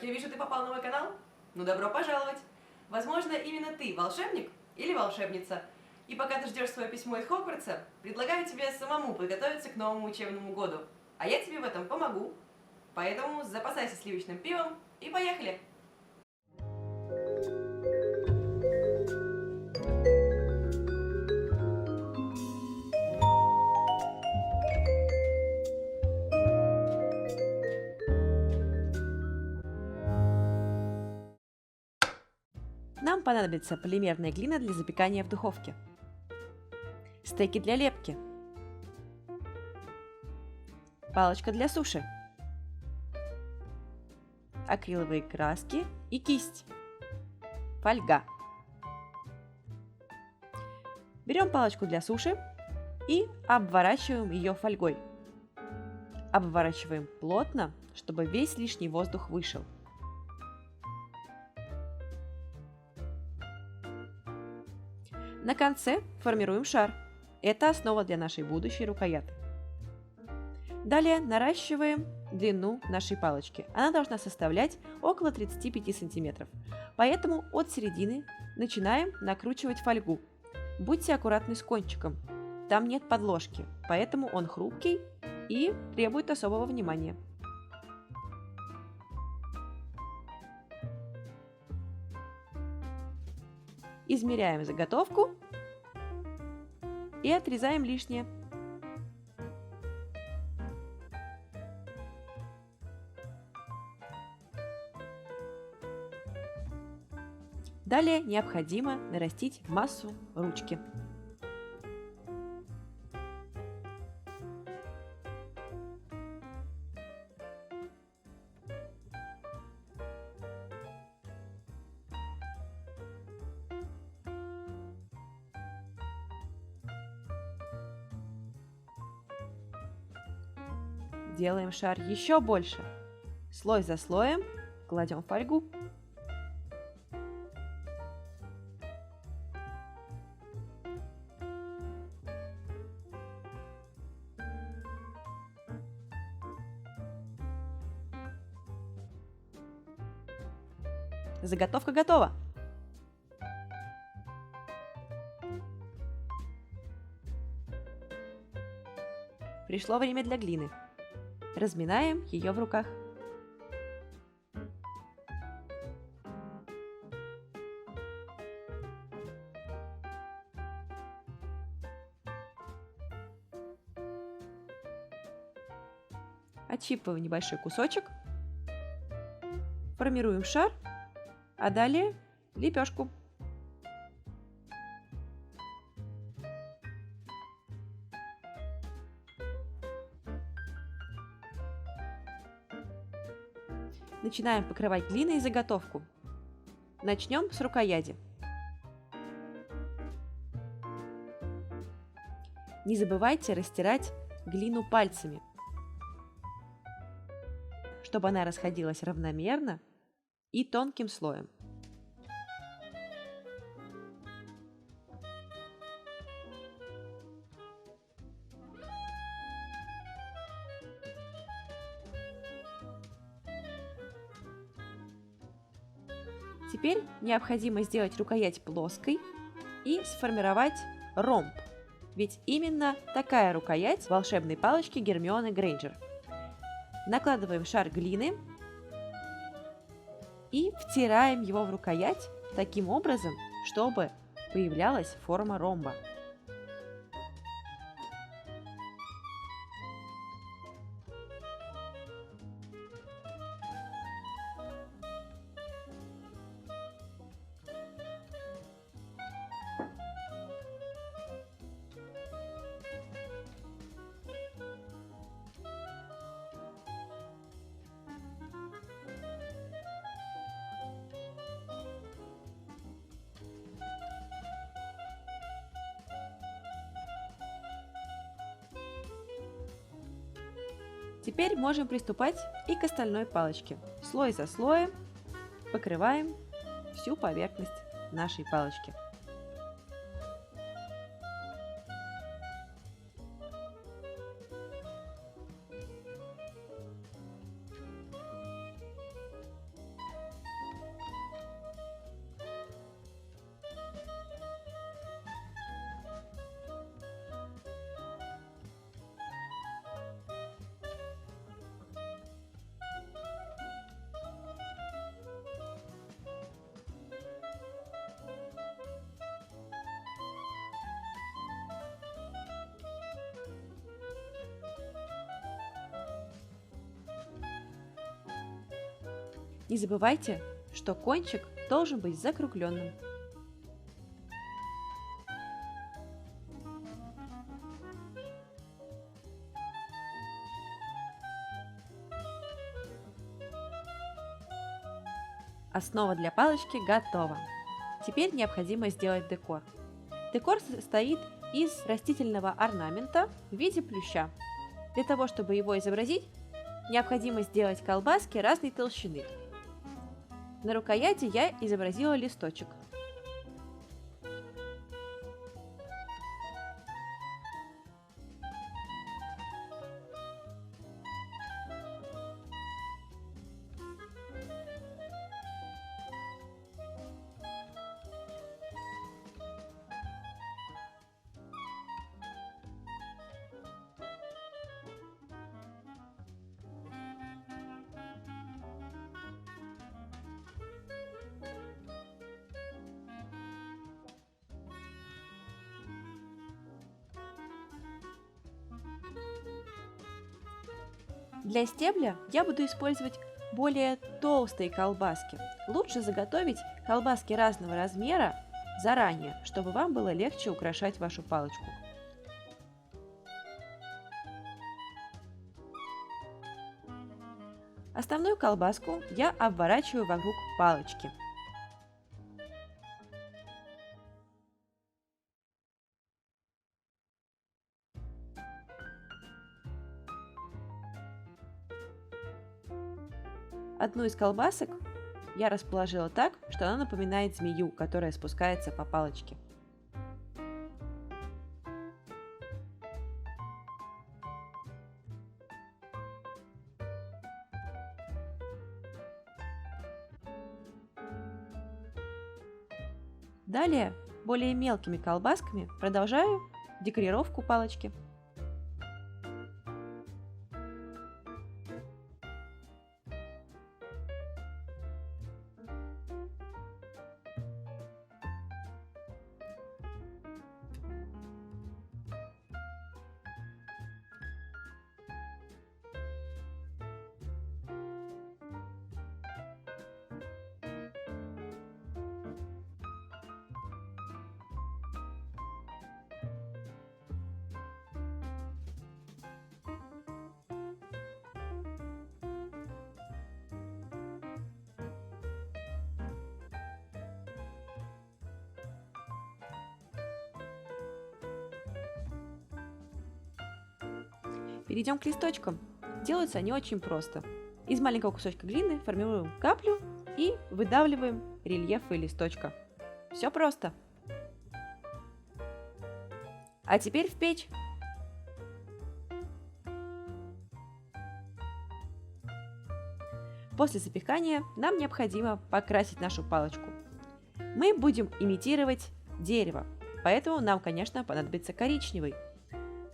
Я вижу, ты попал на мой канал? Ну, добро пожаловать! Возможно, именно ты волшебник или волшебница. И пока ты ждешь свое письмо из Хогвартса, предлагаю тебе самому подготовиться к новому учебному году. А я тебе в этом помогу. Поэтому запасайся сливочным пивом и поехали! Нам понадобится полимерная глина для запекания в духовке, стеки для лепки, палочка для суши, акриловые краски и кисть, фольга. Берем палочку для суши и обворачиваем ее фольгой. Обворачиваем плотно, чтобы весь лишний воздух вышел. На конце формируем шар. Это основа для нашей будущей рукоятки. Далее наращиваем длину нашей палочки. Она должна составлять около 35 сантиметров. Поэтому от середины начинаем накручивать фольгу. Будьте аккуратны с кончиком. Там нет подложки, поэтому он хрупкий и требует особого внимания. Измеряем заготовку и отрезаем лишнее. Далее необходимо нарастить массу ручки. Делаем шар еще больше. Слой за слоем кладем фольгу. Заготовка готова. Пришло время для глины. Разминаем ее в руках. Отщипываем небольшой кусочек. Формируем шар, а далее лепешку. Начинаем покрывать глиной заготовку. Начнем с рукояти. Не забывайте растирать глину пальцами, чтобы она расходилась равномерно и тонким слоем. Теперь необходимо сделать рукоять плоской и сформировать ромб. Ведь именно такая рукоять волшебной палочки Гермионы Грейнджер. Накладываем шар глины и втираем его в рукоять таким образом, чтобы появлялась форма ромба. Теперь можем приступать и к остальной палочке. Слой за слоем покрываем всю поверхность нашей палочки. Не забывайте, что кончик должен быть закругленным. Основа для палочки готова. Теперь необходимо сделать декор. Декор состоит из растительного орнамента в виде плюща. Для того, чтобы его изобразить, необходимо сделать колбаски разной толщины. На рукояти я изобразила листочек. Для стебля я буду использовать более толстые колбаски. Лучше заготовить колбаски разного размера заранее, чтобы вам было легче украшать вашу палочку. Основную колбаску я обворачиваю вокруг палочки. Одну из колбасок я расположила так, что она напоминает змею, которая спускается по палочке. Далее более мелкими колбасками продолжаю декорировку палочки. Перейдем к листочкам. Делаются они очень просто. Из маленького кусочка глины формируем каплю и выдавливаем рельефы листочка. Все просто. А теперь в печь. После запекания нам необходимо покрасить нашу палочку. Мы будем имитировать дерево, поэтому нам, конечно, понадобится коричневый.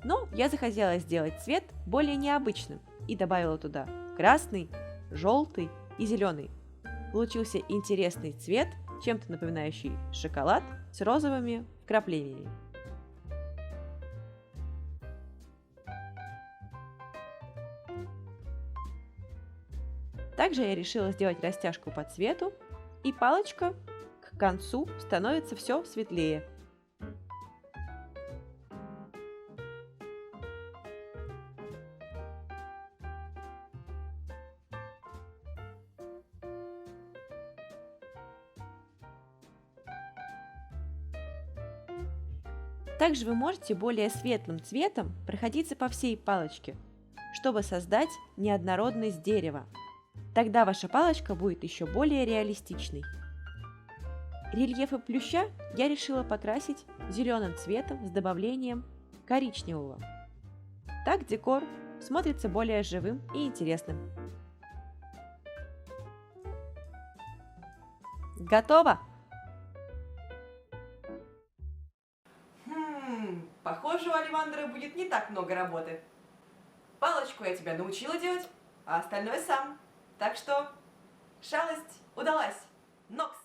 Но я захотела сделать цвет более необычным и добавила туда красный, желтый и зеленый. Получился интересный цвет, чем-то напоминающий шоколад с розовыми вкраплениями. Также я решила сделать растяжку по цвету, и палочка к концу становится все светлее. Также вы можете более светлым цветом проходиться по всей палочке, чтобы создать неоднородность дерева. Тогда ваша палочка будет еще более реалистичной. Рельефы плюща я решила покрасить зеленым цветом с добавлением коричневого. Так декор смотрится более живым и интересным. Готово! Похоже, у Оливандера будет не так много работы. Палочку я тебя научила делать, а остальное сам. Так что шалость удалась. Нокс!